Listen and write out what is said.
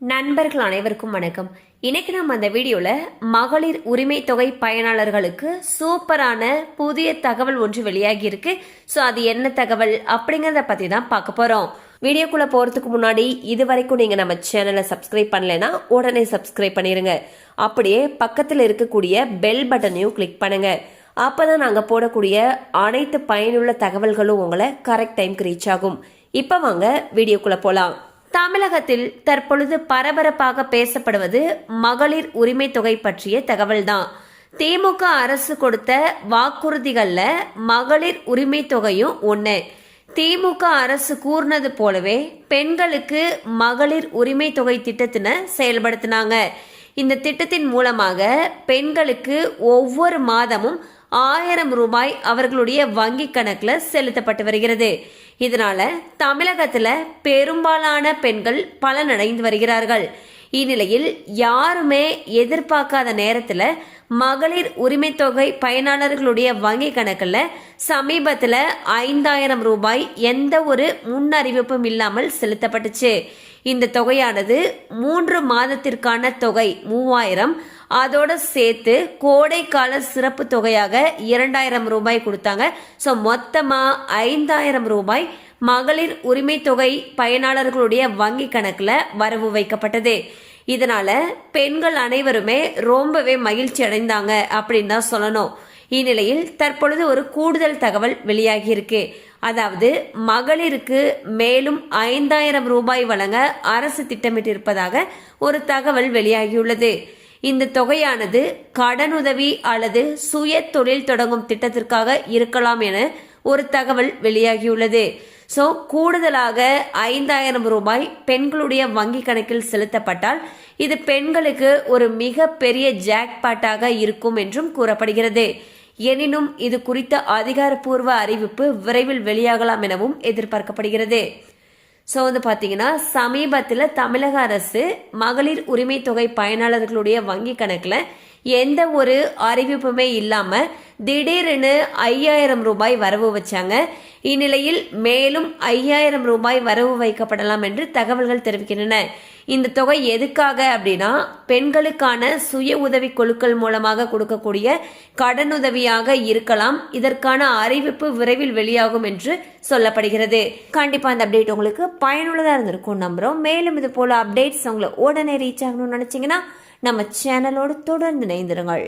நண்பர்கள் அனைவருக்கும் வணக்கம். இன்னைக்கு நம்ம அந்த வீடியோல மகளிர் உரிமை தொகை பயனாளர்களுக்கு சூப்பரான புதிய தகவல் ஒன்று வெளியாகி இருக்கு. ஸோ அது என்ன தகவல் அப்படிங்கறத பத்தி தான் பார்க்க போறோம். வீடியோக்குள்ள போறதுக்கு முன்னாடி இது வரைக்கும் நீங்க நம்ம சேனலை சப்ஸ்கிரைப் பண்ணலைன்னா உடனே சப்ஸ்கிரைப் பண்ணிருங்க. அப்படியே பக்கத்தில் இருக்கக்கூடிய பெல் பட்டனையும் கிளிக் பண்ணுங்க. அப்பதான் நாங்க போடக்கூடிய அனைத்து பயனுள்ள தகவல்களும் உங்களை கரெக்ட் டைம்க்கு ரீச் ஆகும். இப்ப வாங்க வீடியோக்குள்ள போலாம். தமிழகத்தில் தற்பொழுது பரபரப்பாக பேசப்படுவது மகளிர் உரிமை தொகை பற்றிய தகவல்தான். திமுக அரசு கொடுத்த வாக்குறுதிகள்ல மகளிர் உரிமை தொகையும் ஒண்ணு. திமுக அரசு கூறினது போலவே பெண்களுக்கு மகளிர் உரிமை தொகை திட்டத்தினை செயல்படுத்தினாங்க. இந்த திட்டத்தின் மூலமாக பெண்களுக்கு ஒவ்வொரு மாதமும் 1000 ரூபாய் அவர்களுடைய வங்கி கணக்குல செலுத்தப்பட்டு வருகிறது. இதனால தமிழகத்துல பெரும்பாலான பெண்கள் பலனடைந்து வருகிறார்கள். இந்நிலையில் யாருமே எதிர்பார்க்காத நேரத்துல மகளிர் உரிமை தொகை பயனாளர்களுடைய வங்கி கணக்குல சமீபத்துல 5000 ரூபாய் எந்த ஒரு முன் அறிவிப்பும் இல்லாமல் செலுத்தப்பட்டுச்சு. இந்த தொகையானது 3 மாதத்திற்கான தொகை 3000, அதோட சேர்த்து கோடைக்கால சிறப்பு தொகையாக 2000 ரூபாய் கொடுத்தாங்க. ஸோ மொத்தமா 5000 ரூபாய் மகளிர் உரிமை தொகை பயனாளர்களுடைய வங்கி கணக்குல வரவு வைக்கப்பட்டது. இதனால பெண்கள் அனைவருமே ரொம்பவே மகிழ்ச்சி அடைந்தாங்க அப்படின்னு தான் சொல்லணும். இந்நிலையில் தற்பொழுது ஒரு கூடுதல் தகவல் வெளியாகி இருக்கு. அதாவது மகளிருக்கு மேலும் 5000 ரூபாய் வழங்க அரசு திட்டமிட்டிருப்பதாக ஒரு தகவல் வெளியாகியுள்ளது. இந்த தொகையானது கடனுதவி அல்லது சுய தொழில் தொடங்கும் திட்டத்திற்காக இருக்கலாம் என ஒரு தகவல் வெளியாகியுள்ளது. ஸோ கூடுதலாக 5000 ரூபாய் பெண்களுடைய வங்கி கணக்கில் செலுத்தப்பட்டால் இது பெண்களுக்கு ஒரு மிக பெரிய ஜாக்பாட்டாக இருக்கும் என்றும் கூறப்படுகிறது. எனினும் இது குறித்த அதிகாரப்பூர்வ அறிவிப்பு விரைவில் வெளியாகலாம் எனவும் எதிர்பார்க்கப்படுகிறது. ஸோ பார்த்தீங்கன்னா சமீபத்தில் தமிழக அரசு மகளிர் உரிமை தொகை பயனாளர்களுடைய வங்கி கணக்கில் எந்த ஒரு அறிவிப்புமே இல்லாம திடீரென 5000 ரூபாய் வரவு வச்சாங்க. இந்நிலையில் மேலும் 5000 ரூபாய் வரவு வைக்கப்படலாம் என்று தகவல்கள் தெரிவிக்கின்றன. இந்த தொகை எதுக்காக அப்படின்னா பெண்களுக்கான சுய உதவி குழுக்கள் மூலமாக கொடுக்கக்கூடிய கடனுதவியாக இருக்கலாம். இதற்கான அறிவிப்பு விரைவில் வெளியாகும் என்று சொல்லப்படுகிறது. கண்டிப்பா அந்த அப்டேட் உங்களுக்கு பயனுள்ளதா இருந்திருக்கும் நம்புறோம். மேலும் இது போல அப்டேட்ஸ் உங்களை உடனே ரீச் ஆகணும்னு நினைச்சீங்கன்னா நம்ம சேனலோடு தொடர்ந்து இணைந்திருங்கள்.